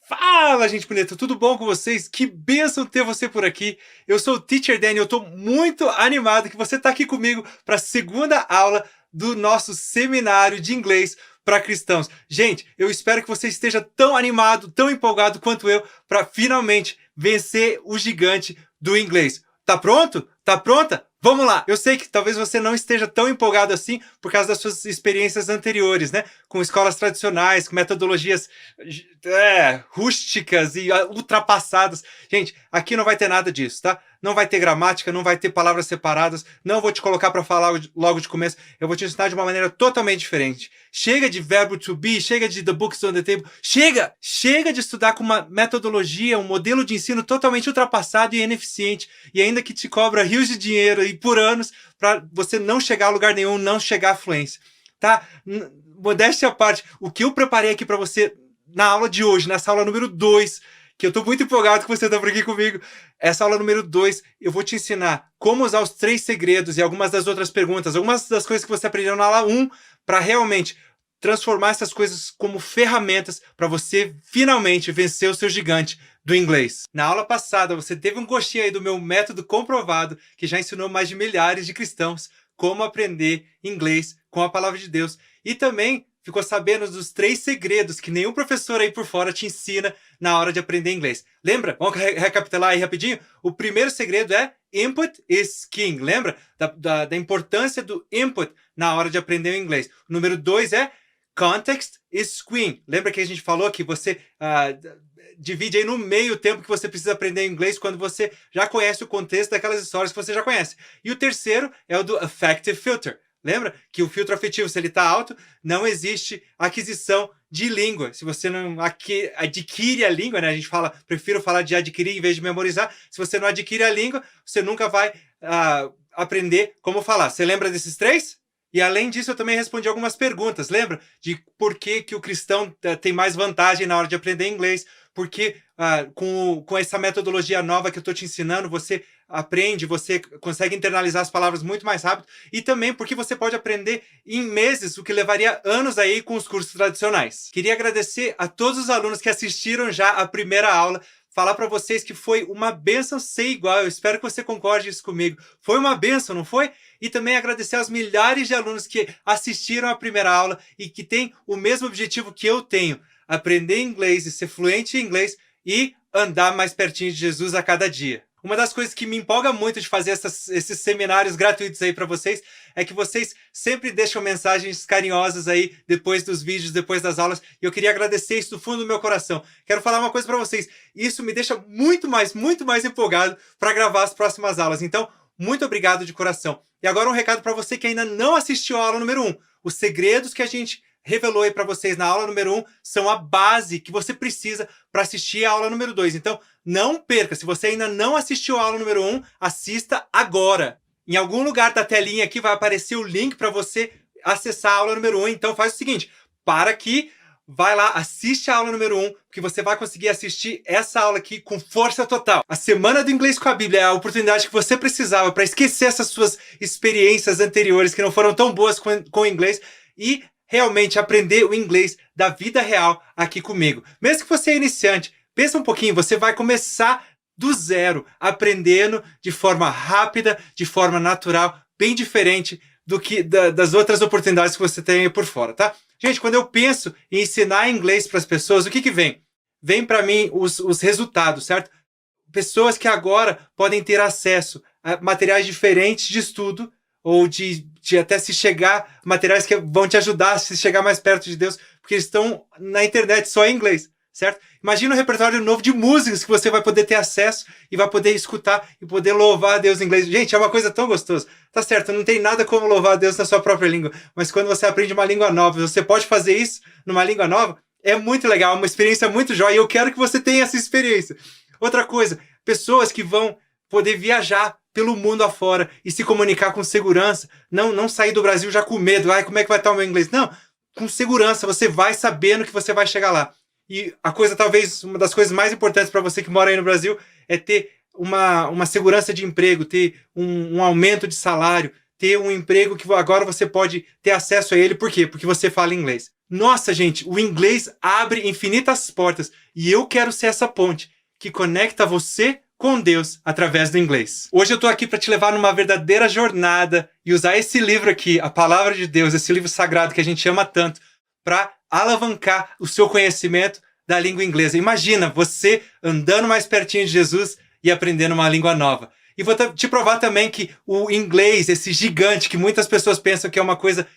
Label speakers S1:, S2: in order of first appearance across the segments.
S1: Fala, gente bonita, tudo bom com vocês? Que bênção ter você por aqui. Eu sou o Teacher Danny, eu estou muito animado que você está aqui comigo para a segunda aula do nosso seminário de inglês para cristãos. Gente, eu espero que você esteja tão animado, tão empolgado quanto eu para finalmente vencer o gigante do inglês. Tá pronto? Tá pronta? Vamos lá! Eu sei que talvez você não esteja tão empolgado assim por causa das suas experiências anteriores, né? Com escolas tradicionais, com metodologias rústicas e ultrapassadas. Gente, aqui não vai ter nada disso, tá? Não vai ter gramática, não vai ter palavras separadas, não vou te colocar para falar logo de começo, eu vou te ensinar de uma maneira totalmente diferente. Chega de verbo to be, chega de the books on the table, chega! Chega de estudar com uma metodologia, um modelo de ensino totalmente ultrapassado e ineficiente, e ainda que te cobra rios de dinheiro e por anos para você não chegar a lugar nenhum, não chegar à fluência, tá? Modéstia à parte, o que eu preparei aqui para você na aula de hoje, nessa aula número 2, que eu estou muito empolgado que você está por aqui comigo. Essa aula número 2, eu vou te ensinar como usar os 3 segredos e algumas das outras perguntas, algumas das coisas que você aprendeu na aula 1, para realmente transformar essas coisas como ferramentas para você finalmente vencer o seu gigante do inglês. Na aula passada, você teve um gostinho aí do meu método comprovado, que já ensinou mais de milhares de cristãos como aprender inglês com a palavra de Deus. E também ficou sabendo dos 3 segredos que nenhum professor aí por fora te ensina na hora de aprender inglês. Lembra? Vamos recapitular aí rapidinho? O primeiro segredo é input is king. Lembra da importância do input na hora de aprender o inglês? O número 2 é context is queen. Lembra que a gente falou que você divide aí no meio o tempo que você precisa aprender inglês quando você já conhece o contexto daquelas histórias que você já conhece. E o terceiro é o do affective filter. Lembra que o filtro afetivo, se ele está alto, não existe aquisição de língua. Se você não adquire a língua, né? A gente fala, prefiro falar de adquirir em vez de memorizar. Se você não adquire a língua, você nunca vai aprender como falar. Você lembra desses 3? E além disso, eu também respondi algumas perguntas. Lembra de por que o cristão tem mais vantagem na hora de aprender inglês? Porque com essa metodologia nova que eu estou te ensinando, você aprende, você consegue internalizar as palavras muito mais rápido. E também porque você pode aprender em meses, o que levaria anos aí com os cursos tradicionais. Queria agradecer a todos os alunos que assistiram já a primeira aula. Falar para vocês que foi uma bênção ser igual. Eu espero que você concorde isso comigo. Foi uma bênção, não foi? E também agradecer aos milhares de alunos que assistiram a primeira aula e que têm o mesmo objetivo que eu tenho: aprender inglês e ser fluente em inglês e andar mais pertinho de Jesus a cada dia. Uma das coisas que me empolga muito de fazer esses seminários gratuitos aí para vocês é que vocês sempre deixam mensagens carinhosas aí depois dos vídeos, depois das aulas, e eu queria agradecer isso do fundo do meu coração. Quero falar uma coisa para vocês: isso me deixa muito mais empolgado para gravar as próximas aulas. Então, muito obrigado de coração. E agora um recado para você que ainda não assistiu a aula número 1. Os segredos que a gente revelou aí para vocês na aula número 1 são a base que você precisa para assistir a aula número 2. Então, não perca. Se você ainda não assistiu a aula número 1, assista agora. Em algum lugar da telinha aqui vai aparecer o link para você acessar a aula número 1. Então, faz o seguinte: para aqui, vai lá, assiste a aula número 1, que você vai conseguir assistir essa aula aqui com força total. A Semana do Inglês com a Bíblia é a oportunidade que você precisava para esquecer essas suas experiências anteriores que não foram tão boas com o inglês e realmente aprender o inglês da vida real aqui comigo. Mesmo que você é iniciante, pensa um pouquinho, você vai começar do zero, aprendendo de forma rápida, de forma natural, bem diferente do que das outras oportunidades que você tem aí por fora, tá? Gente, quando eu penso em ensinar inglês para as pessoas, o que vem? Vem para mim os resultados, certo? Pessoas que agora podem ter acesso a materiais diferentes de estudo, ou de até se chegar, materiais que vão te ajudar a se chegar mais perto de Deus, porque eles estão na internet só em inglês, certo? Imagina um repertório novo de músicas que você vai poder ter acesso e vai poder escutar e poder louvar a Deus em inglês. Gente, é uma coisa tão gostosa. Tá certo, não tem nada como louvar a Deus na sua própria língua, mas quando você aprende uma língua nova, você pode fazer isso numa língua nova, é muito legal, é uma experiência muito jóia, e eu quero que você tenha essa experiência. Outra coisa, pessoas que vão poder viajar pelo mundo afora e se comunicar com segurança, não sair do Brasil já com medo, como é que vai estar o meu inglês? Não, com segurança, você vai sabendo que você vai chegar lá. E a coisa, talvez, uma das coisas mais importantes para você que mora aí no Brasil é ter uma segurança de emprego, ter um aumento de salário, ter um emprego que agora você pode ter acesso a ele. Por quê? Porque você fala inglês. Nossa, gente, o inglês abre infinitas portas e eu quero ser essa ponte que conecta você com Deus através do inglês. Hoje eu tô aqui para te levar numa verdadeira jornada e usar esse livro aqui, a Palavra de Deus, esse livro sagrado que a gente ama tanto, para alavancar o seu conhecimento da língua inglesa. Imagina você andando mais pertinho de Jesus e aprendendo uma língua nova. E vou te provar também que o inglês, esse gigante que muitas pessoas pensam que é uma coisa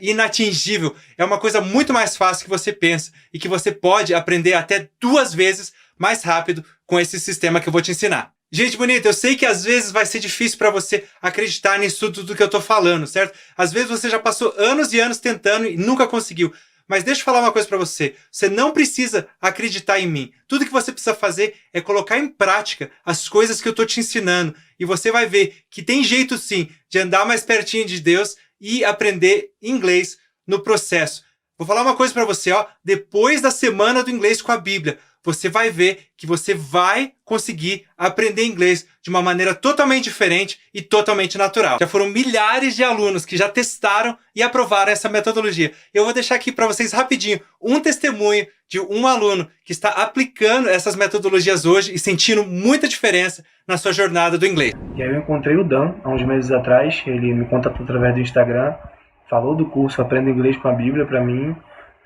S1: inatingível, é uma coisa muito mais fácil que você pensa e que você pode aprender até 2 vezes mais rápido com esse sistema que eu vou te ensinar. Gente bonita, eu sei que às vezes vai ser difícil para você acreditar nisso tudo que eu tô falando, certo? Às vezes você já passou anos e anos tentando e nunca conseguiu. Mas deixa eu falar uma coisa para você. Você não precisa acreditar em mim. Tudo que você precisa fazer é colocar em prática as coisas que eu tô te ensinando. E você vai ver que tem jeito sim de andar mais pertinho de Deus e aprender inglês no processo. Vou falar uma coisa para você, ó. Depois da semana do inglês com a Bíblia, você vai ver que você vai conseguir aprender inglês de uma maneira totalmente diferente e totalmente natural. Já foram milhares de alunos que já testaram e aprovaram essa metodologia. Eu vou deixar aqui para vocês rapidinho um testemunho de um aluno que está aplicando essas metodologias hoje e sentindo muita diferença na sua jornada do inglês.
S2: E aí eu encontrei o Dan há uns meses atrás, ele me contatou através do Instagram, falou do curso Aprenda Inglês com a Bíblia para mim.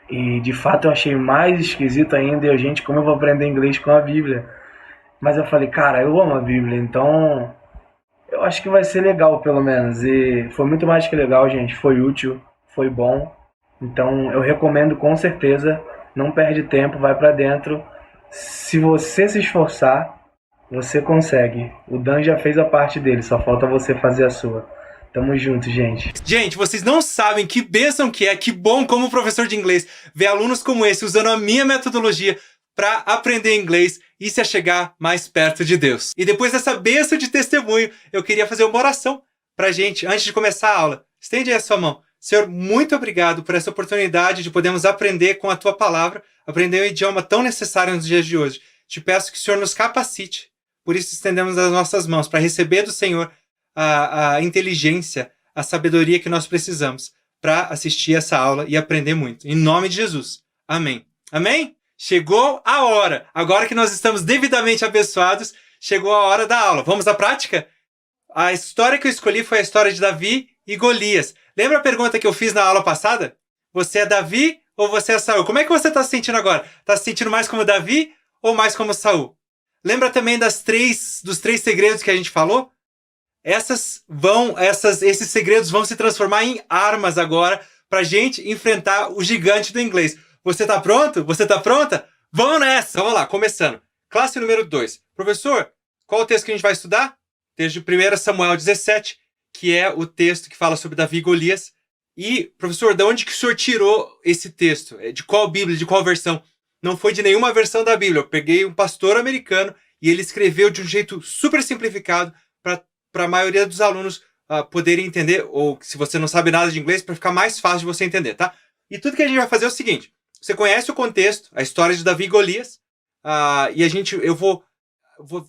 S2: E de fato eu achei mais esquisito ainda, e gente, como eu vou aprender inglês com a Bíblia? Mas eu falei, cara, eu amo a Bíblia, então eu acho que vai ser legal pelo menos. E foi muito mais que legal, gente, foi útil, foi bom. Então eu recomendo com certeza, não perde tempo, vai pra dentro. Se você se esforçar, você consegue. O Dan já fez a parte dele, só falta você fazer a sua. Tamo junto, gente.
S1: Gente, vocês não sabem que bênção que é, que bom como professor de inglês ver alunos como esse usando a minha metodologia para aprender inglês e se achegar mais perto de Deus. E depois dessa bênção de testemunho, eu queria fazer uma oração pra gente antes de começar a aula. Estende aí a sua mão. Senhor, muito obrigado por essa oportunidade de podermos aprender com a tua palavra, aprender um idioma tão necessário nos dias de hoje. Te peço que o Senhor nos capacite. Por isso estendemos as nossas mãos para receber do Senhor a inteligência, a sabedoria que nós precisamos para assistir essa aula e aprender muito. Em nome de Jesus. Amém. Amém? Chegou a hora. Agora que nós estamos devidamente abençoados, chegou a hora da aula. Vamos à prática? A história que eu escolhi foi a história de Davi e Golias. Lembra a pergunta que eu fiz na aula passada? Você é Davi ou você é Saul? Como é que você está se sentindo agora? Está se sentindo mais como Davi ou mais como Saul? Lembra também dos 3 segredos que a gente falou? Esses segredos vão se transformar em armas agora pra gente enfrentar o gigante do inglês. Você tá pronto? Você tá pronta? Vamos nessa! Vamos lá, começando. Classe número 2. Professor, qual o texto que a gente vai estudar? Texto de 1 Samuel 17, que é o texto que fala sobre Davi e Golias. E, professor, de onde que o senhor tirou esse texto? De qual Bíblia, de qual versão? Não foi de nenhuma versão da Bíblia. Eu peguei um pastor americano e ele escreveu de um jeito super simplificado para a maioria dos alunos poderem entender, ou se você não sabe nada de inglês, para ficar mais fácil de você entender, tá? E tudo que a gente vai fazer é o seguinte: você conhece o contexto, a história de Davi e Golias, e eu vou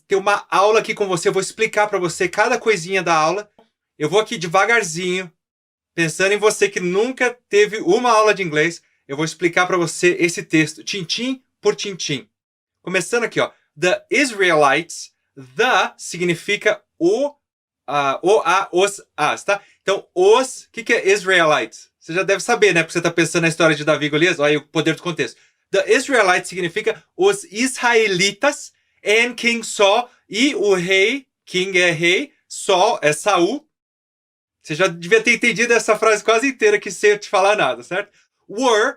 S1: ter uma aula aqui com você, eu vou explicar para você cada coisinha da aula. Eu vou aqui devagarzinho, pensando em você que nunca teve uma aula de inglês, eu vou explicar para você esse texto, tintim por tintim. Começando aqui, ó. The Israelites, the significa os, as, tá? Então, o que é Israelites? Você já deve saber, né? Porque você está pensando na história de Davi e Golias. Olha aí o poder do contexto. The Israelites significa os israelitas, and King Saul, e o rei, King é rei, Saul é Saul. Você já devia ter entendido essa frase quase inteira aqui sem eu te falar nada, certo? Were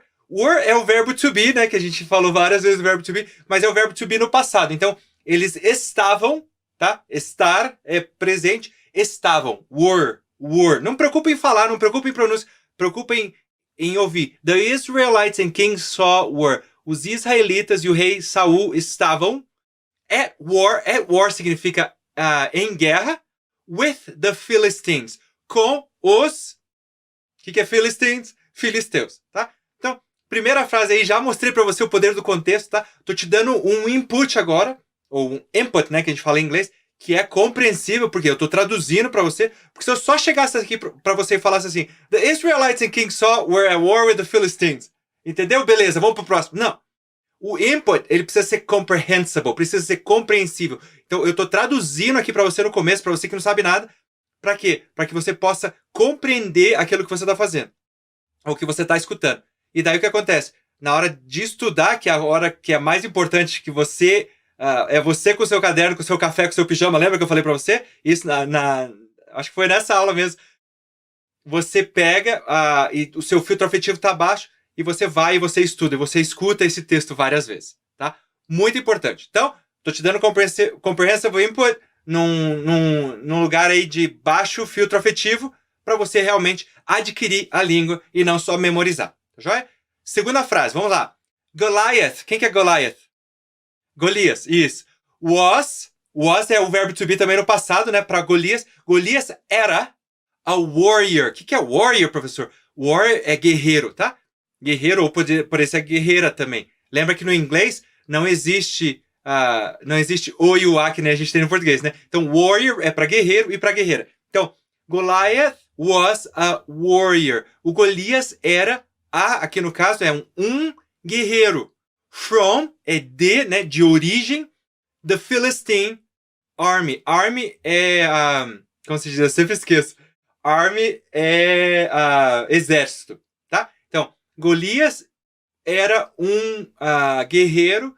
S1: é o verbo to be, né? Que a gente falou várias vezes o verbo to be, mas é o verbo to be no passado. Então, eles estavam, tá? Estar é presente. Estavam. Were. Não preocupem em falar, não preocupem em pronúncia. Preocupem em ouvir. The Israelites and King Saul were. Os israelitas e o rei Saul estavam at war. At war significa em guerra. With the Philistines. Com os... O que é Philistines? Filisteus, tá? Então, primeira frase aí, já mostrei pra você o poder do contexto, tá? Tô te dando um input agora, ou um input, né, que a gente fala em inglês, que é compreensível, porque eu estou traduzindo para você, porque se eu só chegasse aqui para você e falasse assim, the Israelites in King Saul were at war with the Philistines, entendeu? Beleza, vamos pro próximo. Não. O input, ele precisa ser comprehensible, precisa ser compreensível. Então, eu estou traduzindo aqui para você no começo, para você que não sabe nada, para quê? Para que você possa compreender aquilo que você está fazendo, ou que você está escutando. E daí o que acontece? Na hora de estudar, que é a hora que é mais importante que você... é você com o seu caderno, com o seu café, com o seu pijama. Lembra que eu falei pra você? Isso acho que foi nessa aula mesmo. Você pega e o seu filtro afetivo tá baixo e você vai e você estuda. E você escuta esse texto várias vezes, tá? Muito importante. Então, tô te dando comprehensive input num lugar aí de baixo filtro afetivo para você realmente adquirir a língua e não só memorizar. Tá joia? Segunda frase, vamos lá. Goliath. Quem que é Goliath? Golias, isso. Was é o verbo to be também no passado, né? Para Golias. Golias era a warrior. O que é warrior, professor? Warrior é guerreiro, tá? Guerreiro, ou por ser guerreira também. Lembra que no inglês não existe o e o a que nem a gente tem no português, né? Então, warrior é para guerreiro e para guerreira. Então, Goliath was a warrior. O Golias era aqui no caso, é um guerreiro. From é de, né, de origem, the Philistine army. Army é, como se diz, eu sempre esqueço. Army é exército, tá? Então, Golias era um guerreiro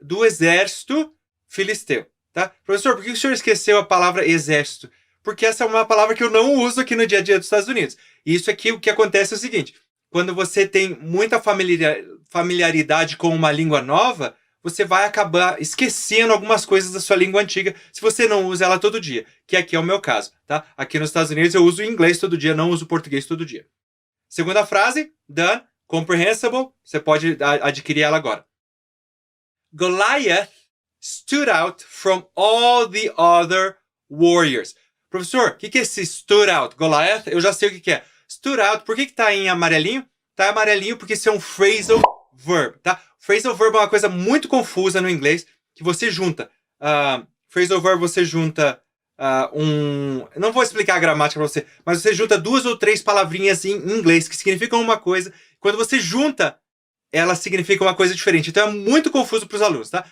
S1: do exército filisteu, tá? Professor, por que o senhor esqueceu a palavra exército? Porque essa é uma palavra que eu não uso aqui no dia a dia dos Estados Unidos. E isso aqui, o que acontece é o seguinte, quando você tem muita familiaridade com uma língua nova, você vai acabar esquecendo algumas coisas da sua língua antiga se você não usa ela todo dia, que aqui é o meu caso, tá? Aqui nos Estados Unidos eu uso inglês todo dia, não uso português todo dia. Segunda frase, done, comprehensible, você pode adquirir ela agora. Goliath stood out from all the other warriors. Professor, o que é esse stood out? Goliath, eu já sei o que é. Stood out, por que tá em amarelinho? Tá em amarelinho porque isso é um phrasal verb, tá? Phrasal verb é uma coisa muito confusa no inglês, que você junta. Phrasal verb você junta eu não vou explicar a gramática pra você, mas você junta 2 ou 3 palavrinhas em inglês que significam uma coisa. Quando você junta, ela significa uma coisa diferente. Então é muito confuso para os alunos, tá?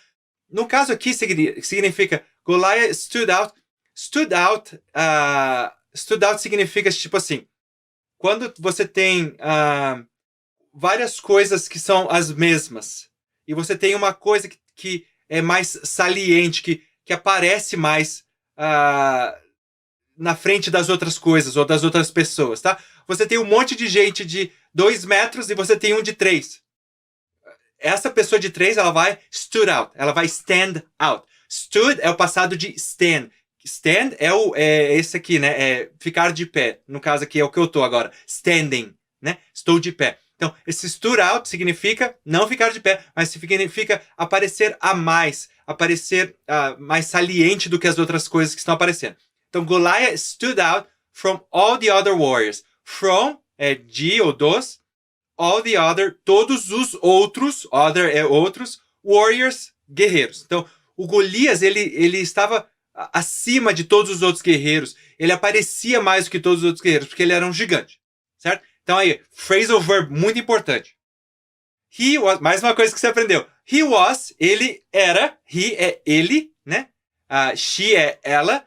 S1: No caso aqui significa Goliath stood out. Stood out significa tipo assim, quando você tem várias coisas que são as mesmas e você tem uma coisa que é mais saliente, que aparece mais na frente das outras coisas ou das outras pessoas, tá? Você tem um monte de gente de 2 metros e você tem um de 3. Essa pessoa de 3, ela vai stood out, ela vai stand out. Stood é o passado de stand. Stand é esse aqui, né? É ficar de pé. No caso aqui é o que eu tô agora. Standing, né? Estou de pé. Então, esse stood out significa não ficar de pé, mas significa aparecer a mais. Aparecer mais saliente do que as outras coisas que estão aparecendo. Então, Goliath stood out from all the other warriors. From é de ou dos. All the other, todos os outros. Other é outros. Warriors, guerreiros. Então, o Golias, ele estava acima de todos os outros guerreiros. Ele aparecia mais do que todos os outros guerreiros, porque ele era um gigante. Certo? Então aí, phrasal verb muito importante. He was, mais uma coisa que você aprendeu. He was, ele era. He é ele, né? She é ela.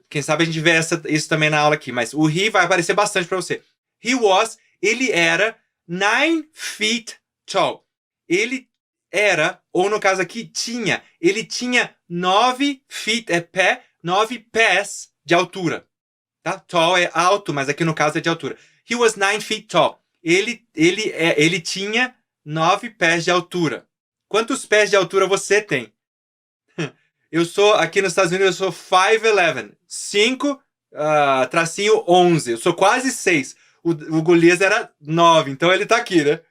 S1: Quem sabe a gente vê isso também na aula aqui, mas o he vai aparecer bastante para você. He was, ele era 9 feet tall. Ele era, ou no caso aqui, ele tinha 9 feet, é pé, 9 pés de altura. Tá? Tall é alto, mas aqui no caso é de altura. He was 9 feet tall. Ele tinha 9 pés de altura. Quantos pés de altura você tem? Eu sou, aqui nos Estados Unidos, eu sou 5'11". 5'11". Eu sou quase 6. O Golias era 9, então ele tá aqui, né?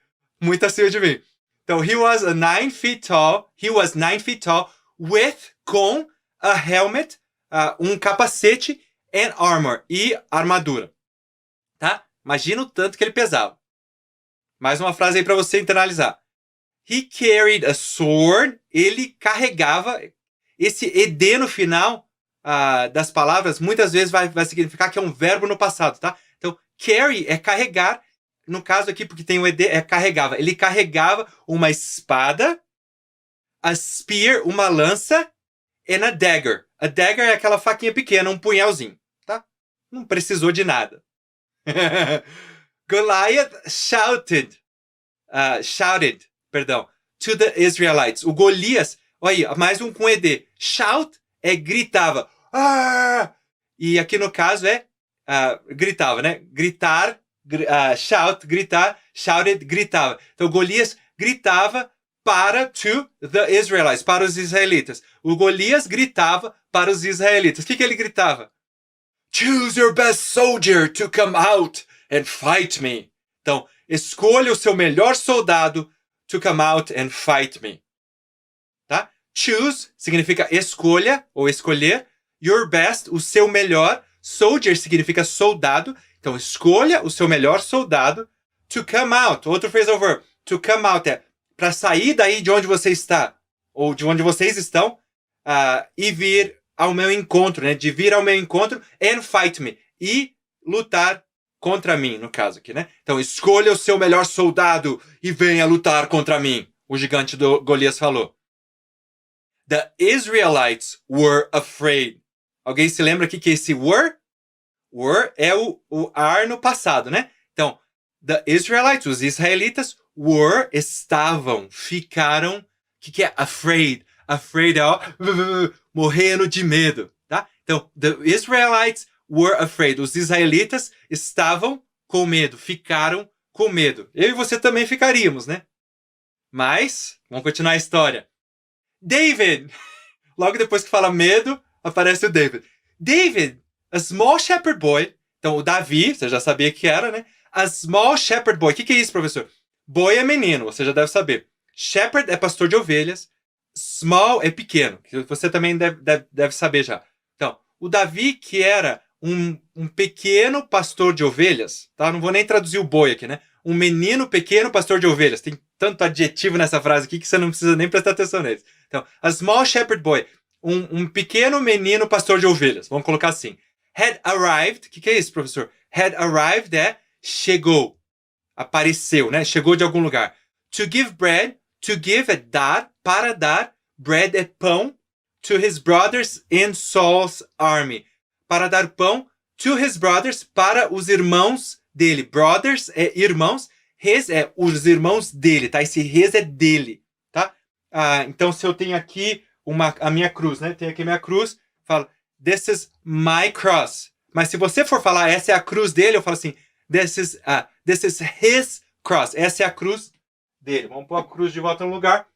S1: Muito acima de mim. Então, he was 9 feet tall. He was 9 feet tall com a helmet, um capacete and armor, e armadura. Tá? Imagina o tanto que ele pesava. Mais uma frase aí para você internalizar. He carried a sword. Ele carregava. esse ed no final das palavras, muitas vezes vai significar que é um verbo no passado, tá? Então, carry é carregar. No caso aqui, porque tem o ed, é carregava. Ele carregava uma espada, a spear, uma lança, and a dagger. A dagger é aquela faquinha pequena, um punhalzinho, tá? Não precisou de nada. Goliath shouted, to the Israelites. O Golias, olha aí, mais um com ed. Shout é gritava. Ah! E aqui no caso é gritava, né? Gritar, shout, gritar, shouted, gritava. Então Golias gritava to the Israelites, para os israelitas. O Golias gritava para os israelitas. O que ele gritava? Choose your best soldier to come out and fight me. Então, escolha o seu melhor soldado to come out and fight me. Tá? Choose significa escolha ou escolher. Your best, o seu melhor. Soldier significa soldado. Então, escolha o seu melhor soldado to come out. Outro phrasal verb. To come out é para sair daí de onde você está, ou de onde vocês estão, e vir ao meu encontro, né? De vir ao meu encontro and fight me. E lutar contra mim, no caso aqui, né? Então, escolha o seu melhor soldado e venha lutar contra mim. O gigante do Golias falou. The Israelites were afraid. Alguém se lembra aqui que esse were? Were é o are no passado, né? Então, the Israelites, os israelitas, were, estavam, ficaram. O que é afraid? Afraid é morrendo de medo, tá? Então, the Israelites were afraid. Os israelitas estavam com medo, ficaram com medo. Eu e você também ficaríamos, né? Mas, vamos continuar a história. David! Logo depois que fala medo, aparece o David. David, a small shepherd boy. Então, o Davi, você já sabia que era, né? A small shepherd boy. O que é isso, professor? Boy é menino, você já deve saber. Shepherd é pastor de ovelhas. Small é pequeno, que você também deve saber já. Então, o Davi, que era um pequeno pastor de ovelhas, tá? Não vou nem traduzir o boi aqui, né? Um menino pequeno pastor de ovelhas. Tem tanto adjetivo nessa frase aqui que você não precisa nem prestar atenção neles. Então, a small shepherd boy, um pequeno menino pastor de ovelhas. Vamos colocar assim. Had arrived. O que é isso, professor? Had arrived é chegou. Apareceu, né? Chegou de algum lugar. To give bread. To give é dar, para dar. Bread é pão. To his brothers in Saul's army. Para dar pão. To his brothers, para os irmãos dele. Brothers é irmãos. His é os irmãos dele, tá? Esse his é dele, tá? Então, se eu tenho aqui a minha cruz, né? Tenho aqui a minha cruz. Falo, this is my cross. Mas se você for falar, essa é a cruz dele, eu falo assim, this is his cross. Essa é a cruz dele. Vamos pôr a cruz de volta no lugar.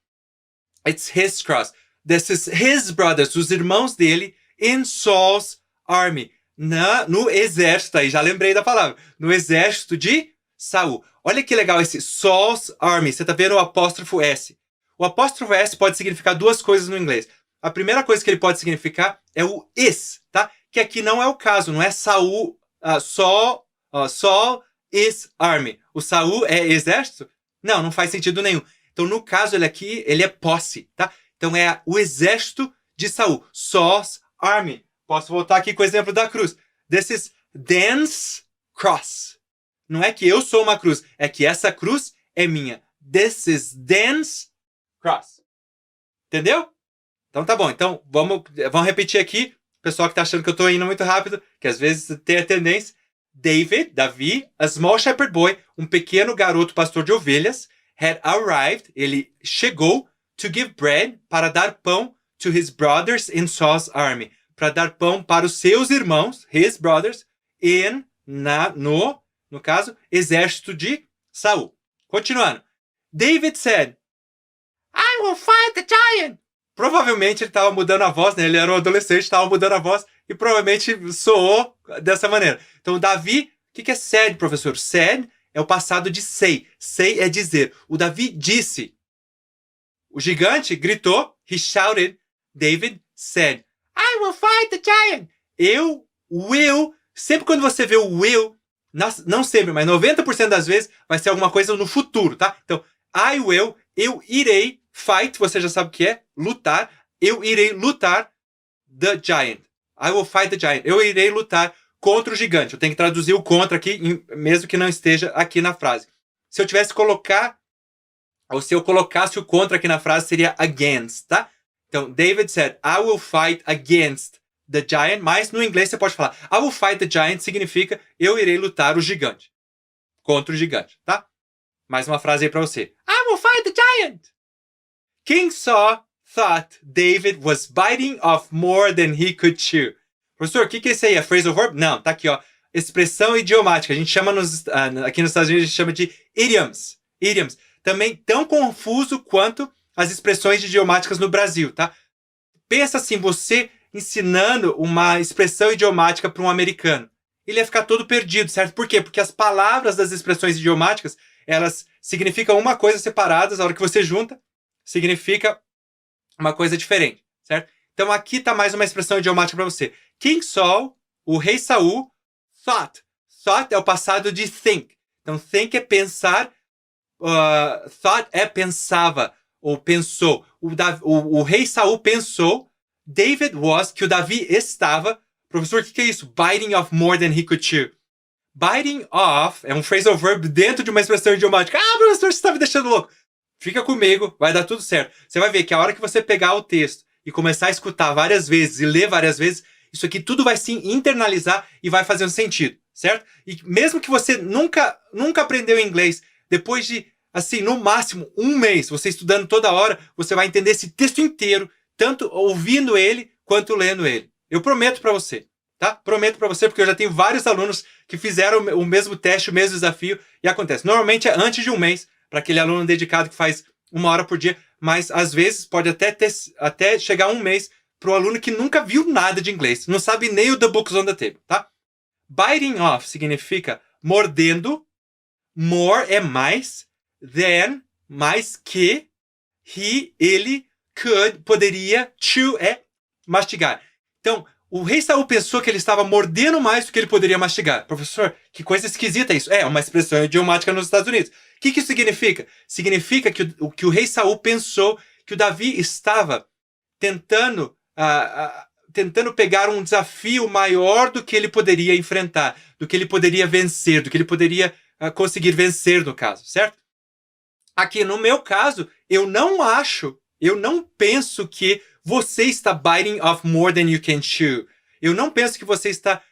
S1: It's his cross. This is his brothers, os irmãos dele, in Saul's army. No exército, aí já lembrei da palavra. No exército de Saul. Olha que legal esse Saul's army. Você tá vendo o apóstrofo S. O apóstrofo S pode significar duas coisas no inglês. A primeira coisa que ele pode significar é o is, tá? Que aqui não é o caso, não é Saul, Saul is army. O Saul é exército? Não faz sentido nenhum. Então, no caso, ele é posse, tá? Então, é o exército de Saul. Saul's army. Posso voltar aqui com o exemplo da cruz. This is Dan's cross. Não é que eu sou uma cruz, é que essa cruz é minha. This is Dan's cross. Entendeu? Então tá bom. Então vamos repetir aqui. O pessoal que tá achando que eu tô indo muito rápido, que às vezes tem a tendência. Davi, a small shepherd boy, um pequeno garoto pastor de ovelhas, had arrived, ele chegou, to give bread, para dar pão, to his brothers in Saul's army, para dar pão para os seus irmãos, his brothers, no caso, exército de Saul. Continuando. David said, I will fight the giant. Provavelmente ele estava mudando a voz, né? Ele era um adolescente, estava mudando a voz e provavelmente soou dessa maneira. Então, Davi, o que é said, professor? Said é o passado de say. Say é dizer. O Davi disse. O gigante gritou, he shouted, David said, I will fight the giant. Eu will. Sempre quando você vê o will, não sempre, mas 90% das vezes vai ser alguma coisa no futuro, tá? Então, I will, eu irei, fight, você já sabe o que é, lutar. eu irei lutar the giant. I will fight the giant. Eu irei lutar contra o gigante. Eu tenho que traduzir o contra aqui, mesmo que não esteja aqui na frase. Se eu tivesse colocar, ou se eu colocasse o contra aqui na frase, seria against, tá? Então, David said, I will fight against the giant. Mas no inglês você pode falar, I will fight the giant significa eu irei lutar o gigante. Contra o gigante, tá? Mais uma frase aí pra você. I will fight the giant. King Saul thought David was biting off more than he could chew. Professor, o que é isso aí? É phrasal verb? Não, tá aqui, ó. Expressão idiomática. A gente chama aqui nos Estados Unidos, a gente chama de idioms. Idioms. Também tão confuso quanto as expressões idiomáticas no Brasil, tá? Pensa assim, você ensinando uma expressão idiomática para um americano. Ele ia ficar todo perdido, certo? Por quê? Porque as palavras das expressões idiomáticas, elas significam uma coisa separadas, a hora que você junta, significa uma coisa diferente, certo? Então aqui está mais uma expressão idiomática para você. King Saul, o rei Saul, thought. Thought é o passado de think. Então think é pensar, thought é pensava, ou pensou. O rei Saul pensou, David was, que o Davi estava. Professor, o que é isso? Biting off more than he could chew. Biting off é um phrasal verb dentro de uma expressão idiomática. Ah, professor, você está me deixando louco. Fica comigo, vai dar tudo certo. Você vai ver que a hora que você pegar o texto e começar a escutar várias vezes e ler várias vezes, isso aqui tudo vai se internalizar e vai fazer um sentido, certo? E mesmo que você nunca aprendeu inglês, depois de, assim, no máximo, um mês, você estudando toda hora, você vai entender esse texto inteiro, tanto ouvindo ele, quanto lendo ele. Eu prometo pra você, tá? Prometo pra você, porque eu já tenho vários alunos que fizeram o mesmo teste, o mesmo desafio, e acontece. Normalmente é antes de um mês, para aquele aluno dedicado que faz 1 hora por dia, mas às vezes pode até chegar um mês para o aluno que nunca viu nada de inglês, não sabe nem o The Books on the Table, tá? Biting off significa mordendo, more é mais, than, mais que, ele, could, poderia, chew é mastigar. Então, o rei Saul pensou que ele estava mordendo mais do que ele poderia mastigar. Professor, que coisa esquisita isso. É uma expressão idiomática nos Estados Unidos. O que isso significa? Significa que o rei Saul pensou que o Davi estava tentando pegar um desafio maior do que ele poderia enfrentar, do que ele poderia vencer, do que ele poderia conseguir vencer, no caso, certo? Aqui, no meu caso, eu não penso que você está biting off more than you can chew. Eu não penso que você está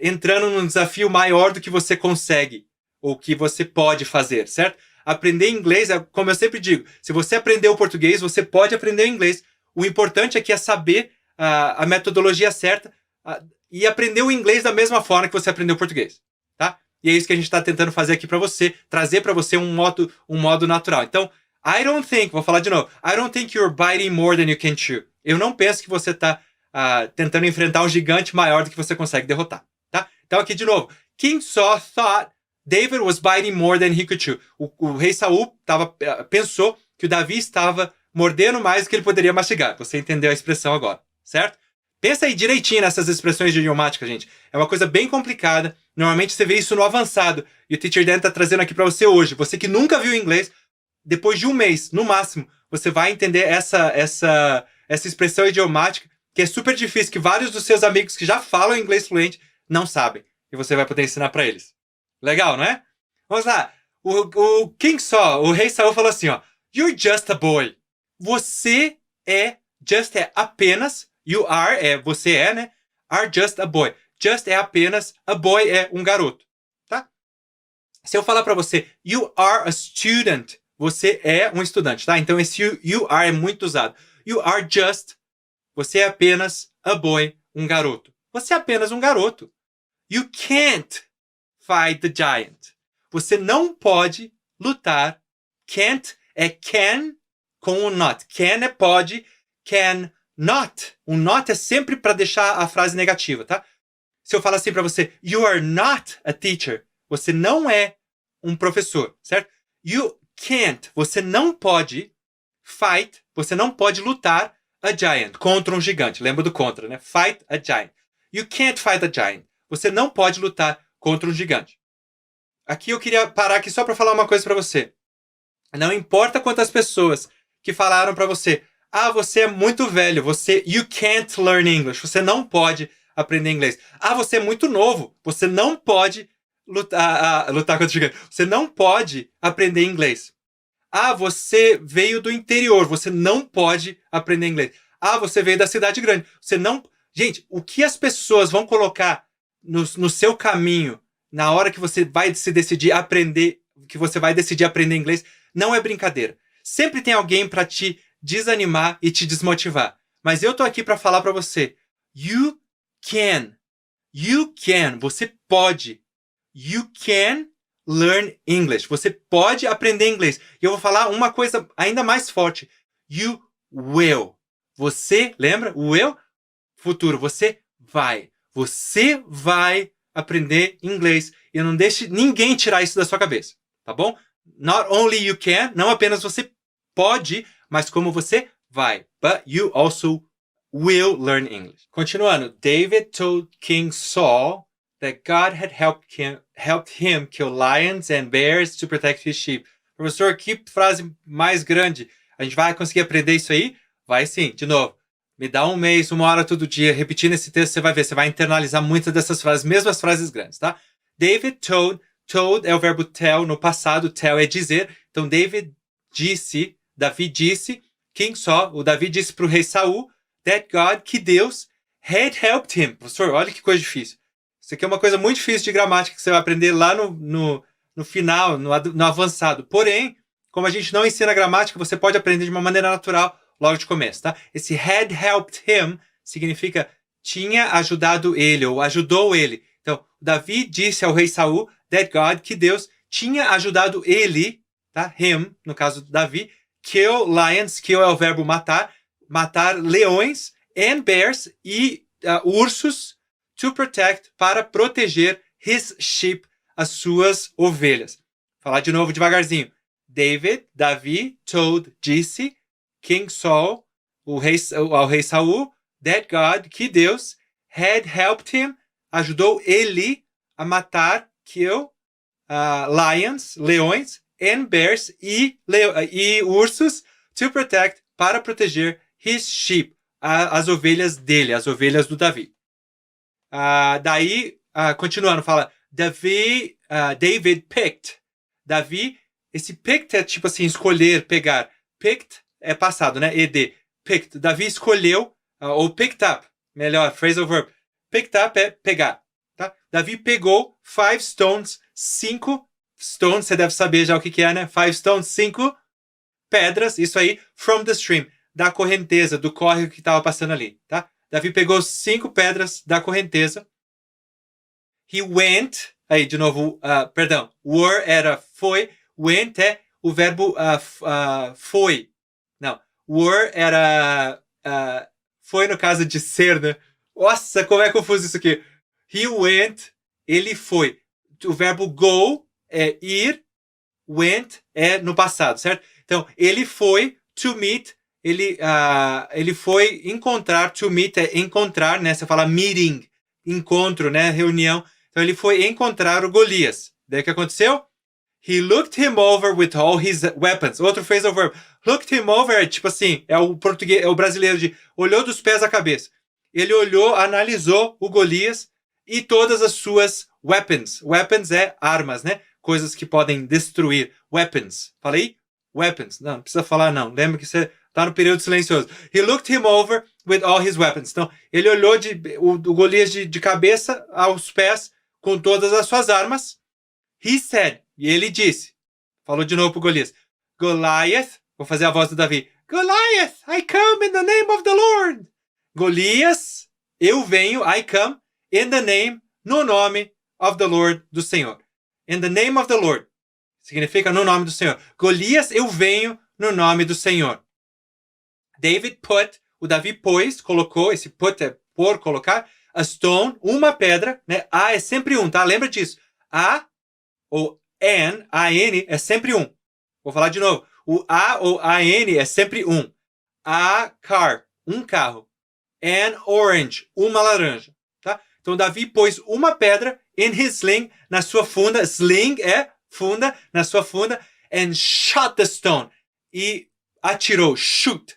S1: entrando num desafio maior do que você consegue, ou que você pode fazer, certo? Aprender inglês, como eu sempre digo, se você aprender o português, você pode aprender o inglês. O importante aqui é saber a metodologia certa e aprender o inglês da mesma forma que você aprendeu o português, tá? E é isso que a gente está tentando fazer aqui para você, trazer para você um modo natural. Então, vou falar de novo, I don't think you're biting more than you can chew. Eu não penso que você está tentando enfrentar um gigante maior do que você consegue derrotar, tá? Então aqui de novo, King Saul thought David was biting more than he could chew. O rei Saul pensou que o Davi estava mordendo mais do que ele poderia mastigar. Você entendeu a expressão agora, certo? Pensa aí direitinho nessas expressões idiomáticas, gente. É uma coisa bem complicada. Normalmente você vê isso no avançado. E o Teacher Dan está trazendo aqui para você hoje. Você que nunca viu inglês, depois de um mês, no máximo, você vai entender essa expressão idiomática, que é super difícil, que vários dos seus amigos que já falam inglês fluente não sabem. E você vai poder ensinar para eles. Legal, não é? Vamos lá. O King Saul, o rei Saul, falou assim, ó. You're just a boy. Você é, just é apenas, you are você é, né? Are just a boy. Just é apenas, a boy é um garoto, tá? Se eu falar para você, you are a student, você é um estudante, tá? Então esse you are é muito usado. You are just, você é apenas a boy, um garoto. Você é apenas um garoto. You can't fight the giant. Você não pode lutar. Can't é can com o not. Can é pode, can not. O not é sempre para deixar a frase negativa, tá? Se eu falar assim para você, you are not a teacher, você não é um professor, certo? You can't, você não pode fight, você não pode lutar a giant, contra um gigante. Lembra do contra, né? Fight a giant. You can't fight a giant. Você não pode lutar contra um gigante. Aqui eu queria parar aqui só para falar uma coisa para você. Não importa quantas pessoas que falaram para você, Ah, você é muito velho. You can't learn English. Você não pode aprender inglês. Ah, você é muito novo. Você não pode lutar contra o gigante. Você não pode aprender inglês. Ah, você veio do interior. Você não pode aprender inglês. Ah, você veio da cidade grande. Você não... Gente, o que as pessoas vão colocar no seu caminho na hora que você vai se decidir aprender, que você vai decidir aprender inglês, não é brincadeira. Sempre tem alguém para te desanimar e te desmotivar. Mas eu tô aqui para falar para você. You can. Você pode. You can learn English. Você pode aprender inglês. E eu vou falar uma coisa ainda mais forte. You will. Você, lembra? Will? Futuro. Você vai. Você vai aprender inglês. E não deixe ninguém tirar isso da sua cabeça. Tá bom? Not only you can, não apenas você pode, mas como você vai. But you also will learn English. Continuando. David told King Saul that God had helped him kill lions and bears to protect his sheep. Professor, que frase mais grande. A gente vai conseguir aprender isso aí? Vai sim. De novo. Me dá um mês, 1 hora todo dia, repetindo esse texto, você vai ver. Você vai internalizar muitas dessas frases, mesmo as frases grandes, tá? David told é o verbo tell no passado. Tell é dizer. Então, Davi disse, King Saul, o Davi disse para o rei Saul, that God, que Deus, had helped him. Professor, olha que coisa difícil. Isso aqui é uma coisa muito difícil de gramática que você vai aprender lá no final, no avançado. Porém, como a gente não ensina gramática, você pode aprender de uma maneira natural logo de começo, tá? Esse had helped him significa tinha ajudado ele ou ajudou ele. Então, Davi disse ao rei Saul that God, que Deus, tinha ajudado ele, tá? Him, no caso de Davi, kill lions, kill é o verbo matar leões and bears e ursos to protect, para proteger his sheep, as suas ovelhas. Falar de novo devagarzinho. Davi told, disse, King Saul, ao rei Saul, that God, que Deus, had helped him, ajudou ele a matar, kill, lions, leões, and bears e ursos, to protect, para proteger his sheep, as ovelhas dele, as ovelhas do Davi. Continuando, fala, David picked. Davi, esse picked é tipo assim, escolher, pegar. Picked é passado, né? ED. Picked. Davi escolheu, ou picked up, melhor, phrasal verb. Picked up é pegar, tá? Davi pegou 5 stones, 5 stones, você deve saber já o que é, né? 5 stones, 5 pedras, isso aí, from the stream, da correnteza, do córrego que estava passando ali, tá? Davi pegou 5 pedras da correnteza. He went, aí de novo, were era foi, went é o verbo foi. Não, were era foi no caso de ser, né? Nossa, como é confuso isso aqui. He went, ele foi. O verbo go é ir, went é no passado, certo? Então, ele foi to meet, ele foi encontrar, to meet é encontrar, né? Você fala meeting, encontro, né? Reunião. Então, ele foi encontrar o Golias. Daí o que aconteceu? He looked him over with all his weapons. Outro phrasal verb. Looked him over é tipo assim, é o português, é o brasileiro de olhou dos pés à cabeça. Ele olhou, analisou o Golias e todas as suas weapons. Weapons é armas, né? Coisas que podem destruir. Weapons. Falei? Weapons. Não precisa falar não. Lembra que você tá no período silencioso. He looked him over with all his weapons. Então, ele olhou o Golias de cabeça aos pés com todas as suas armas. He said, e ele disse, falou de novo pro Golias, Goliath, vou fazer a voz do Davi, Goliath, I come in the name of the Lord. Golias, eu venho, I come, in the name, no nome of the Lord, do Senhor. In the name of the Lord, significa no nome do Senhor. Golias, eu venho no nome do Senhor. David put, o Davi pôs, colocou, esse put é por, colocar, a stone, uma pedra, né? A é sempre um, tá? Lembra disso. A ou N, A-N, é sempre um. Vou falar de novo. O A ou A-N é sempre um. A car, um carro. An orange, uma laranja. Tá? Então, Davi pôs uma pedra in his sling, na sua funda. Sling é funda, na sua funda. And shot the stone. E atirou, shoot.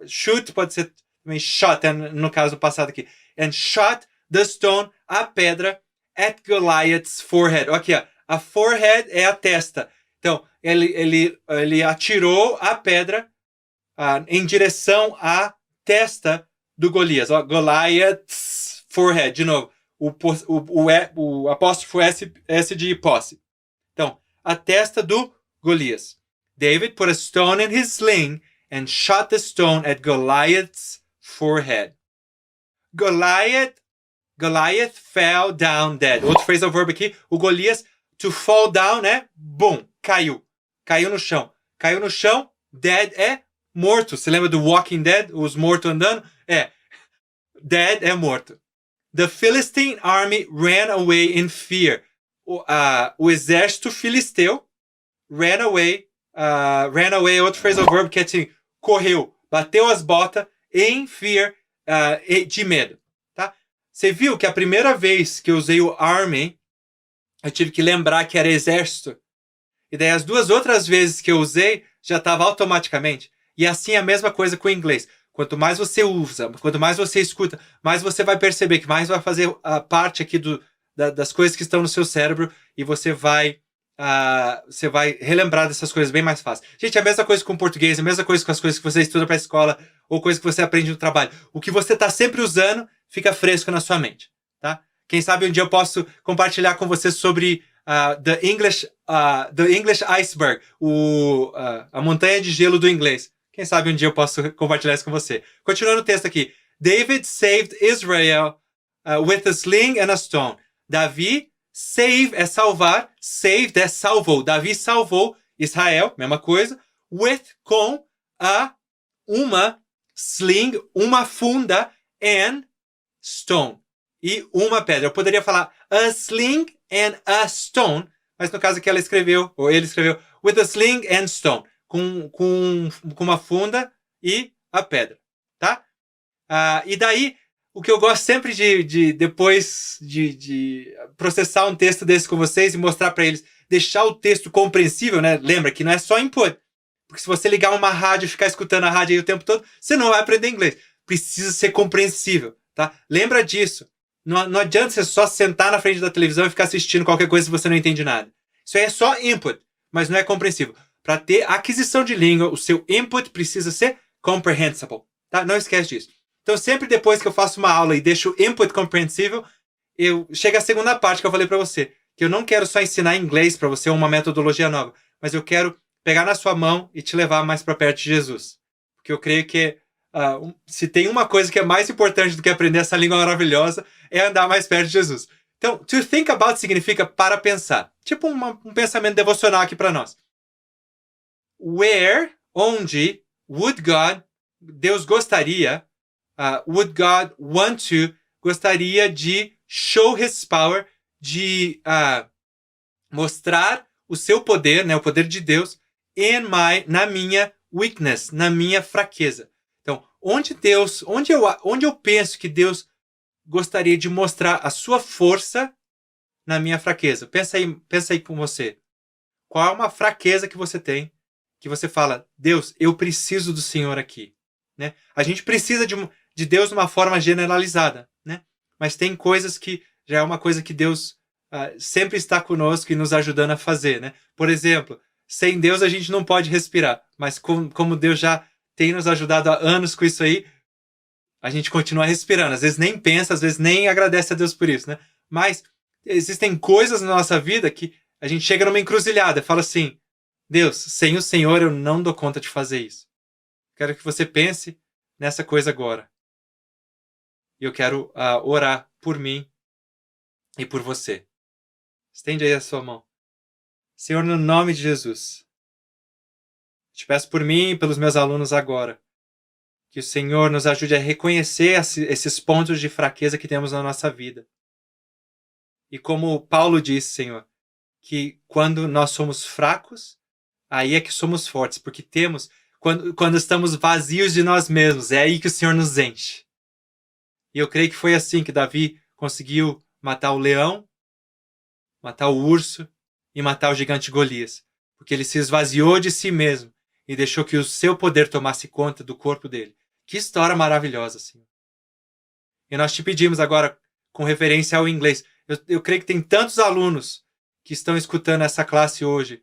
S1: Shoot pode ser também shot, no caso do passado aqui. And shot the stone, a pedra, at Goliath's forehead. Aqui, ó, a forehead é a testa. Então, ele atirou a pedra em direção à testa do Golias. Ó, Goliath's forehead, de novo. O apóstrofo S de posse. Então, a testa do Golias. David put a stone in his sling and shot the stone at Goliath's forehead. Goliath fell down dead. Outro phrasal verb aqui. O Golias, to fall down, boom, caiu. Caiu no chão. Caiu no chão, dead é morto. Você lembra do Walking Dead? Os mortos andando? Dead é morto. The Philistine army ran away in fear. O exército filisteu ran away é outro phrasal verb que é assim, correu, bateu as botas em fear, de medo. Tá? Você viu que a primeira vez que eu usei o army, eu tive que lembrar que era exército. E daí as duas outras vezes que eu usei, já estava automaticamente. E assim é a mesma coisa com o inglês. Quanto mais você usa, quanto mais você escuta, mais você vai perceber que mais vai fazer a parte aqui das coisas que estão no seu cérebro e você vai relembrar dessas coisas bem mais fácil. Gente, é a mesma coisa com o português, é a mesma coisa com as coisas que você estuda para a escola ou coisas que você aprende no trabalho. O que você está sempre usando fica fresco na sua mente. Tá? Quem sabe um dia eu posso compartilhar com você sobre the English iceberg, a montanha de gelo do inglês. Quem sabe um dia eu posso compartilhar isso com você. Continuando o texto aqui. David saved Israel with a sling and a stone. Davi, save é salvar, saved é salvou. Davi salvou Israel, mesma coisa, com uma sling, uma funda, and stone. E uma pedra. Eu poderia falar a sling and a stone, mas no caso aqui ele escreveu with a sling and stone. Com uma funda e a pedra, tá? E daí, o que eu gosto sempre depois de processar um texto desse com vocês e mostrar para eles, deixar o texto compreensível, né? Lembra que não é só input. Porque se você ligar uma rádio e ficar escutando a rádio aí o tempo todo, você não vai aprender inglês. Precisa ser compreensível, tá? Lembra disso. Não adianta você só sentar na frente da televisão e ficar assistindo qualquer coisa se você não entende nada. Isso aí é só input, mas não é compreensível. Para ter aquisição de língua, o seu input precisa ser comprehensible. Tá? Não esquece disso. Então, sempre depois que eu faço uma aula e deixo o input compreensível, chega a segunda parte que eu falei para você. Que eu não quero só ensinar inglês para você uma metodologia nova, mas eu quero pegar na sua mão e te levar mais para perto de Jesus. Porque eu creio que se tem uma coisa que é mais importante do que aprender essa língua maravilhosa, é andar mais perto de Jesus. Então, to think about significa para pensar. Tipo um pensamento devocional aqui para nós. Where, onde, would God, Deus gostaria, would God want to, gostaria de show his power, de mostrar o seu poder, né, o poder de Deus, na minha weakness, na minha fraqueza. Então, onde eu penso que Deus gostaria de mostrar a sua força na minha fraqueza? Pensa aí com você. Qual é uma fraqueza que você tem? Que você fala, Deus, eu preciso do Senhor aqui. Né? A gente precisa de Deus de uma forma generalizada. Né? Mas tem coisas que já é uma coisa que Deus sempre está conosco e nos ajudando a fazer. Né? Por exemplo, sem Deus a gente não pode respirar. Mas como Deus já tem nos ajudado há anos com isso aí, a gente continua respirando. Às vezes nem pensa, às vezes nem agradece a Deus por isso. Né? Mas existem coisas na nossa vida que a gente chega numa encruzilhada e fala assim, Deus, sem o Senhor eu não dou conta de fazer isso. Quero que você pense nessa coisa agora. E eu quero orar por mim e por você. Estende aí a sua mão. Senhor, no nome de Jesus, te peço por mim e pelos meus alunos agora, que o Senhor nos ajude a reconhecer esses pontos de fraqueza que temos na nossa vida. E como Paulo disse, Senhor, que quando nós somos fracos, aí é que somos fortes, porque quando estamos vazios de nós mesmos, é aí que o Senhor nos enche. E eu creio que foi assim que Davi conseguiu matar o leão, matar o urso e matar o gigante Golias. Porque ele se esvaziou de si mesmo e deixou que o seu poder tomasse conta do corpo dele. Que história maravilhosa, Senhor. E nós te pedimos agora, com referência ao inglês, eu creio que tem tantos alunos que estão escutando essa classe hoje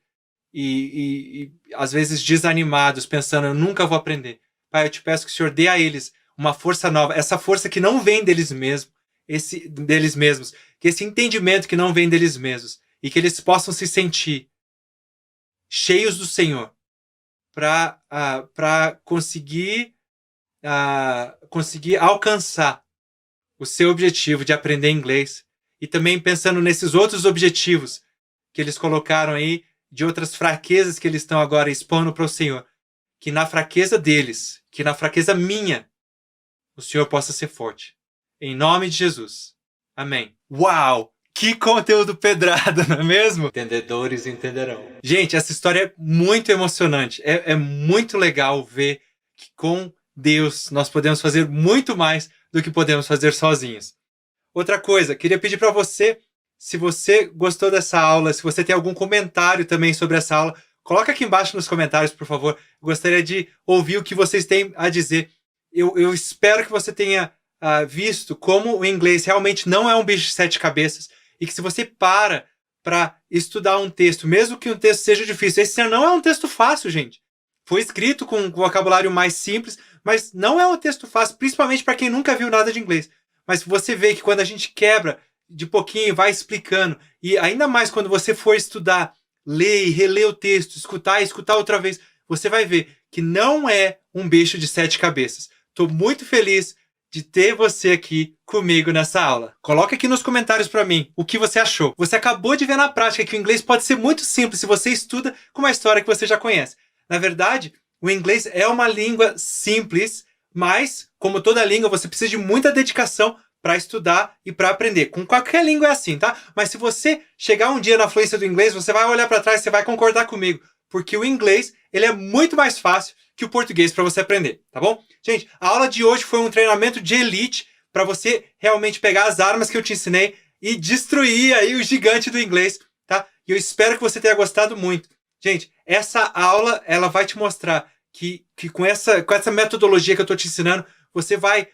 S1: e às vezes desanimados, pensando, eu nunca vou aprender. Pai, eu te peço que o Senhor dê a eles uma força nova, essa força que não vem deles mesmos, que esse entendimento que não vem deles mesmos, e que eles possam se sentir cheios do Senhor para conseguir alcançar o seu objetivo de aprender inglês, e também pensando nesses outros objetivos que eles colocaram aí, de outras fraquezas que eles estão agora expondo para o Senhor, que na fraqueza deles, que na fraqueza minha, o Senhor possa ser forte. Em nome de Jesus. Amém. Uau! Que conteúdo pedrado, não é mesmo? Entendedores entenderão. Gente, essa história é muito emocionante. É muito legal ver que com Deus nós podemos fazer muito mais do que podemos fazer sozinhos. Outra coisa, queria pedir para você, se você gostou dessa aula, se você tem algum comentário também sobre essa aula, coloca aqui embaixo nos comentários, por favor. Eu gostaria de ouvir o que vocês têm a dizer. Eu espero que você tenha visto como o inglês realmente não é um bicho de 7 cabeças, e que se você para estudar um texto, mesmo que um texto seja difícil, esse não é um texto fácil, gente. Foi escrito com um vocabulário mais simples, mas não é um texto fácil, principalmente para quem nunca viu nada de inglês. Mas você vê que quando a gente quebra de pouquinho, vai explicando, e ainda mais quando você for estudar, ler e reler o texto, escutar outra vez, você vai ver que não é um bicho de 7 cabeças. Estou muito feliz de ter você aqui comigo nessa aula. Coloca aqui nos comentários para mim o que você achou. Você acabou de ver na prática que o inglês pode ser muito simples se você estuda com uma história que você já conhece. Na verdade, o inglês é uma língua simples, mas, como toda língua, você precisa de muita dedicação para estudar e para aprender. Com qualquer língua é assim, tá? Mas se você chegar um dia na fluência do inglês, você vai olhar para trás e você vai concordar comigo, porque o inglês ele é muito mais fácil que o português para você aprender, tá bom? Gente, a aula de hoje foi um treinamento de elite para você realmente pegar as armas que eu te ensinei e destruir aí o gigante do inglês, tá? E eu espero que você tenha gostado muito. Gente, essa aula ela vai te mostrar que com essa metodologia que eu estou te ensinando, você vai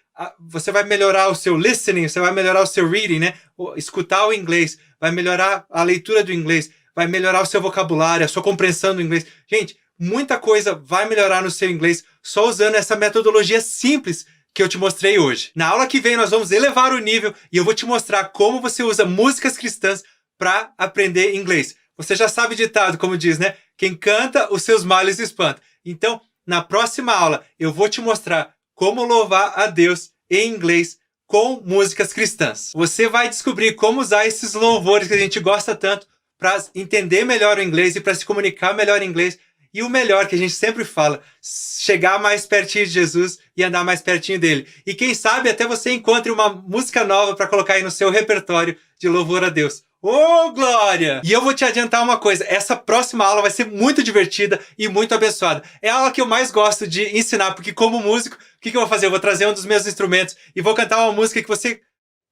S1: melhorar o seu listening, você vai melhorar o seu reading, né? Escutar o inglês, vai melhorar a leitura do inglês, vai melhorar o seu vocabulário, a sua compreensão do inglês. Gente, muita coisa vai melhorar no seu inglês só usando essa metodologia simples que eu te mostrei hoje. Na aula que vem nós vamos elevar o nível e eu vou te mostrar como você usa músicas cristãs para aprender inglês. Você já sabe o ditado, como diz, né? Quem canta, os seus males espanta. Então, na próxima aula, eu vou te mostrar como louvar a Deus em inglês com músicas cristãs. Você vai descobrir como usar esses louvores que a gente gosta tanto para entender melhor o inglês e para se comunicar melhor em inglês. E o melhor que a gente sempre fala, chegar mais pertinho de Jesus e andar mais pertinho dele. E quem sabe até você encontre uma música nova para colocar aí no seu repertório de louvor a Deus. Ô, glória! E eu vou te adiantar uma coisa, essa próxima aula vai ser muito divertida e muito abençoada. É a aula que eu mais gosto de ensinar, porque como músico, o que eu vou fazer? Eu vou trazer um dos meus instrumentos e vou cantar uma música que você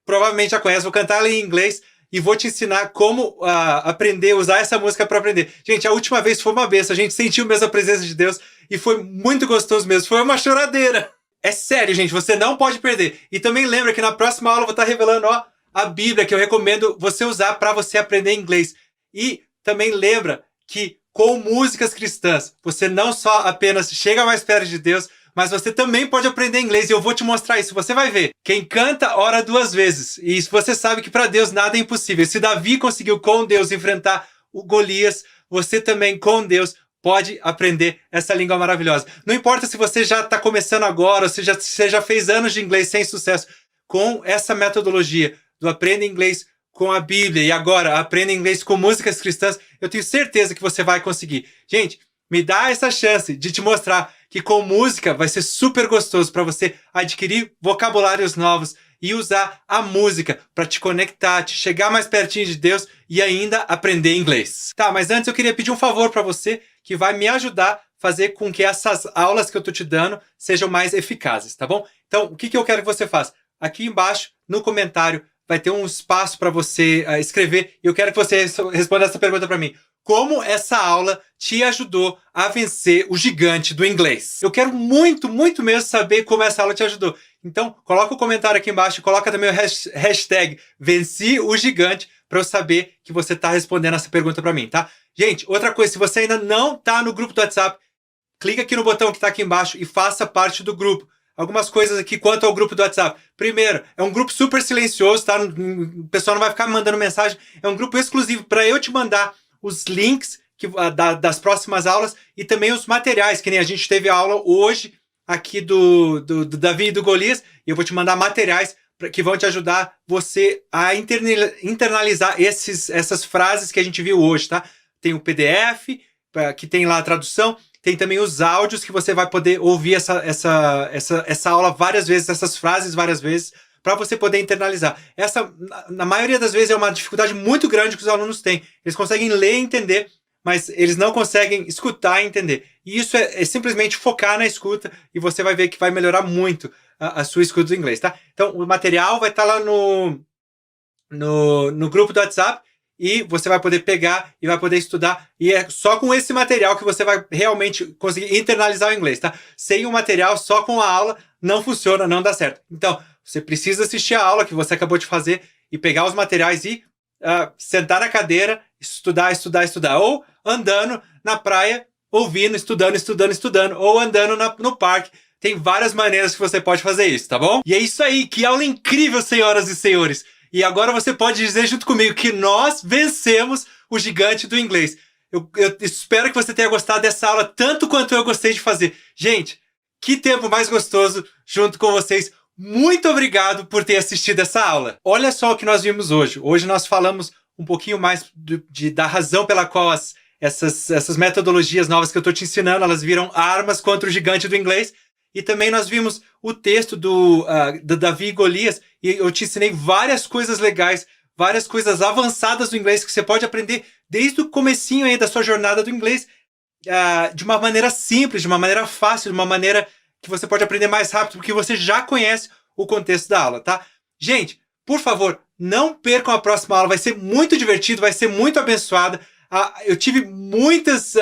S1: provavelmente já conhece, vou cantar ela em inglês e vou te ensinar como aprender, usar essa música para aprender. Gente, a última vez foi uma bênção, a gente sentiu mesmo a presença de Deus e foi muito gostoso mesmo, foi uma choradeira. É sério, gente, você não pode perder. E também lembra que na próxima aula eu vou estar revelando, a Bíblia que eu recomendo você usar para você aprender inglês. E também lembra que com músicas cristãs, você não só apenas chega mais perto de Deus, mas você também pode aprender inglês e eu vou te mostrar isso, você vai ver. Quem canta, ora 2 vezes. E você sabe que para Deus nada é impossível. Se Davi conseguiu com Deus enfrentar o Golias, você também com Deus pode aprender essa língua maravilhosa. Não importa se você já está começando agora, ou se você já fez anos de inglês sem sucesso, com essa metodologia do Aprenda Inglês com a Bíblia e agora Aprenda Inglês com músicas cristãs, eu tenho certeza que você vai conseguir. Gente, me dá essa chance de te mostrar que com música vai ser super gostoso para você adquirir vocabulários novos e usar a música para te conectar, te chegar mais pertinho de Deus e ainda aprender inglês. Tá, mas antes eu queria pedir um favor para você que vai me ajudar a fazer com que essas aulas que eu tô te dando sejam mais eficazes, tá bom? Então, o que eu quero que você faça? Aqui embaixo, no comentário, vai ter um espaço para você escrever e eu quero que você responda essa pergunta para mim. Como essa aula te ajudou a vencer o gigante do inglês. Eu quero muito, muito mesmo saber como essa aula te ajudou. Então, coloca o comentário aqui embaixo e coloca também o hashtag venci o gigante para eu saber que você está respondendo essa pergunta para mim, tá? Gente, outra coisa, se você ainda não está no grupo do WhatsApp, clica aqui no botão que está aqui embaixo e faça parte do grupo. Algumas coisas aqui quanto ao grupo do WhatsApp. Primeiro, é um grupo super silencioso, tá? O pessoal não vai ficar me mandando mensagem. É um grupo exclusivo para eu te mandar os links das próximas aulas e também os materiais, que nem a gente teve a aula hoje aqui do Davi e do Golias, e eu vou te mandar materiais que vão te ajudar você a internalizar essas frases que a gente viu hoje, tá? Tem o PDF, que tem lá a tradução, tem também os áudios que você vai poder ouvir essa aula várias vezes, essas frases várias vezes, para você poder internalizar. Essa, na maioria das vezes, é uma dificuldade muito grande que os alunos têm. Eles conseguem ler e entender, mas eles não conseguem escutar e entender. E isso é simplesmente focar na escuta e você vai ver que vai melhorar muito a sua escuta do inglês, tá? Então, o material vai estar lá no grupo do WhatsApp e você vai poder pegar e vai poder estudar. E é só com esse material que você vai realmente conseguir internalizar o inglês, tá? Sem o material, só com a aula, não funciona, não dá certo. Então, você precisa assistir a aula que você acabou de fazer e pegar os materiais e sentar na cadeira, estudar. Ou andando na praia, ouvindo, estudando. Ou andando no parque. Tem várias maneiras que você pode fazer isso, tá bom? E é isso aí, que aula incrível, senhoras e senhores! E agora você pode dizer junto comigo que nós vencemos o gigante do inglês. Eu espero que você tenha gostado dessa aula tanto quanto eu gostei de fazer. Gente, que tempo mais gostoso junto com vocês. Muito obrigado por ter assistido essa aula. Olha só o que nós vimos hoje. Hoje nós falamos um pouquinho mais da razão pela qual essas metodologias novas que eu estou te ensinando, elas viram armas contra o gigante do inglês. E também nós vimos o texto do Davi e Golias, e eu te ensinei várias coisas legais, várias coisas avançadas do inglês que você pode aprender desde o comecinho aí da sua jornada do inglês, de uma maneira simples, de uma maneira fácil, de uma maneira que você pode aprender mais rápido, porque você já conhece o contexto da aula, tá? Gente, por favor, não percam a próxima aula, vai ser muito divertido, vai ser muito abençoada. Eu tive muitos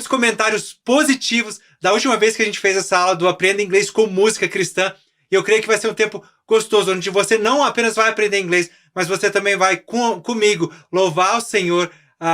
S1: comentários positivos da última vez que a gente fez essa aula do Aprenda Inglês com Música Cristã. E eu creio que vai ser um tempo gostoso, onde você não apenas vai aprender inglês, mas você também vai comigo louvar o Senhor,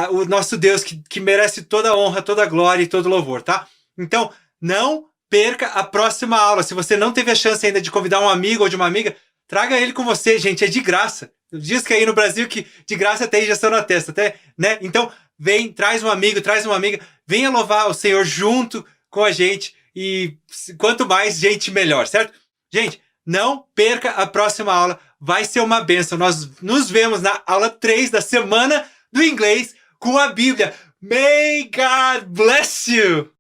S1: o nosso Deus, que merece toda a honra, toda a glória e todo o louvor, tá? Então, não perca a próxima aula. Se você não teve a chance ainda de convidar um amigo ou de uma amiga, traga ele com você, gente, é de graça. Diz que aí no Brasil que de graça tem injeção na testa, né? Então, vem, traz um amigo, traz uma amiga, venha louvar o Senhor junto com a gente e quanto mais gente, melhor, certo? Gente, não perca a próxima aula, vai ser uma bênção. Nós nos vemos na aula 3 da semana do inglês com a Bíblia. May God bless you!